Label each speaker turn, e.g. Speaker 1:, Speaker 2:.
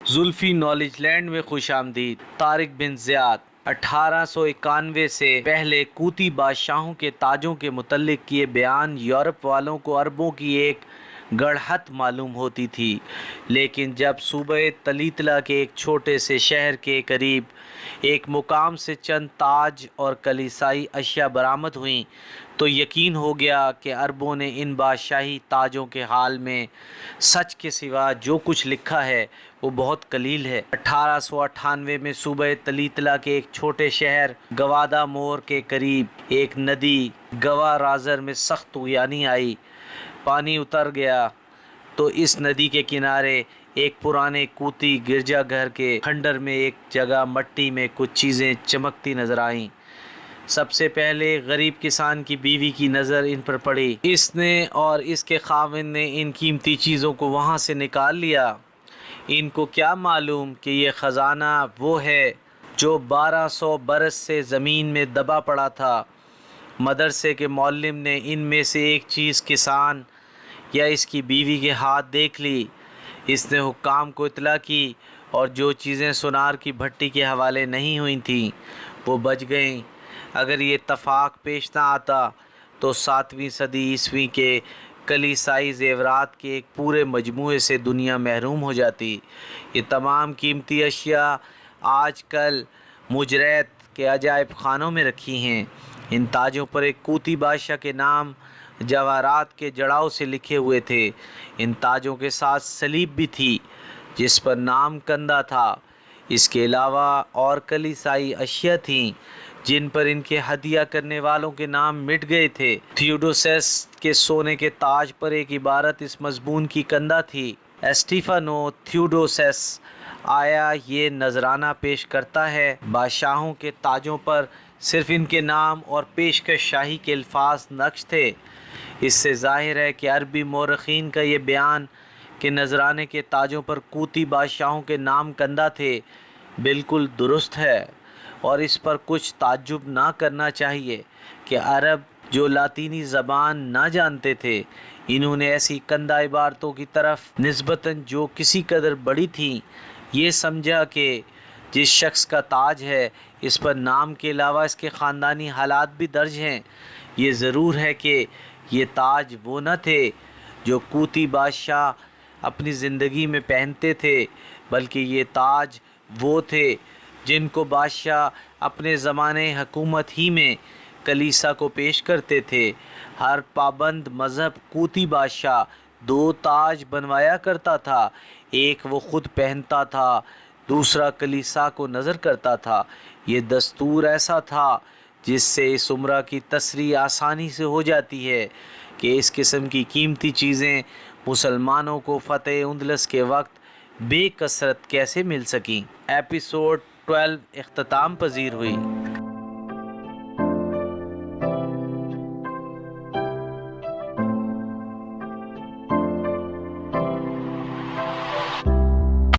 Speaker 1: Zulfi knowledge land میں خوش آمدید۔ طارق بن زیاد 1891 سے پہلے کوتی بادشاہوں کے تاجوں کے متعلق یہ بیان یورپ والوں کو عربوں کی ایک گڑھت معلوم ہوتی تھی، لیکن جب صوبہ تلیتلا کے ایک چھوٹے سے شہر کے قریب ایک مقام سے چند تاج اور کلیسائی اشیاء برآمد ہوئیں تو یقین ہو گیا کہ عربوں نے ان بادشاہی تاجوں کے حال میں سچ کے سوا جو کچھ لکھا ہے وہ بہت قلیل ہے۔ 1898 میں صوبہ تلیتلا کے ایک چھوٹے شہر گوادہ مور کے قریب ایک ندی گوا رازر میں سخت طغیانی آئی، پانی اتر گیا تو اس ندی کے کنارے ایک پرانے کوتی گرجا گھر کے کھنڈر میں ایک جگہ مٹی میں کچھ چیزیں چمکتی نظر آئیں۔ سب سے پہلے غریب کسان کی بیوی کی نظر ان پر پڑی۔ اس نے اور اس کے خاوند نے ان قیمتی چیزوں کو وہاں سے نکال لیا۔ ان کو کیا معلوم کہ یہ خزانہ وہ ہے جو 1200 برس سے زمین میں دبا پڑا تھا۔ مدرسے کے معلم نے ان میں سے ایک چیز کسان یا اس کی بیوی کے ہاتھ دیکھ لی۔ اس نے حکام کو اطلاع کی اور جو چیزیں سونار کی بھٹی کے حوالے نہیں ہوئی تھیں وہ بچ گئیں۔ اگر یہ اتفاق پیش نہ آتا تو 7ویں صدی عیسوی کے کلیسائی زیورات کے ایک پورے مجموعے سے دنیا محروم ہو جاتی۔ یہ تمام قیمتی اشیاء آج کل مجرید کے عجائب خانوں میں رکھی ہیں۔ ان تاجوں پر ایک کوتی بادشاہ کے نام جواہرات کے جڑاؤ سے لکھے ہوئے تھے۔ ان تاجوں کے ساتھ سلیب بھی تھی جس پر نام کندہ تھا۔ اس کے علاوہ اور کلیسائی اشیاء تھیں جن پر ان کے ہدیہ کرنے والوں کے نام مٹ گئے تھے۔ تھیوڈوسس کے سونے کے تاج پر ایک عبارت اس مضمون کی کندہ تھی: اسٹیفانو تھیوڈوسس۔ آیا یہ نذرانہ پیش کرتا ہے؟ بادشاہوں کے تاجوں پر صرف ان کے نام اور پیشکش شاہی کے الفاظ نقش تھے۔ اس سے ظاہر ہے کہ عربی مورخین کا یہ بیان کہ نذرانے کے تاجوں پر کوتی بادشاہوں کے نام کندہ تھے بالکل درست ہے، اور اس پر کچھ تعجب نہ کرنا چاہیے کہ عرب جو لاطینی زبان نہ جانتے تھے، انہوں نے ایسی کندہ عبارتوں کی طرف نسبتاً جو کسی قدر بڑی تھیں یہ سمجھا کہ جس شخص کا تاج ہے اس پر نام کے علاوہ اس کے خاندانی حالات بھی درج ہیں۔ یہ ضرور ہے کہ یہ تاج وہ نہ تھے جو کوتی بادشاہ اپنی زندگی میں پہنتے تھے، بلکہ یہ تاج وہ تھے جن کو بادشاہ اپنے زمانے حکومت ہی میں کلیسا کو پیش کرتے تھے۔ ہر پابند مذہب کوتی بادشاہ 2 تاج بنوایا کرتا تھا، ایک وہ خود پہنتا تھا، دوسرا کلیسا کو نذر کرتا تھا۔ یہ دستور ایسا تھا جس سے اس عمرہ کی تصریح آسانی سے ہو جاتی ہے کہ اس قسم کی قیمتی چیزیں مسلمانوں کو فتح اندلس کے وقت بے کثرت کیسے مل سکیں۔ ایپیسوڈ 12 اختتام پذیر ہوئی۔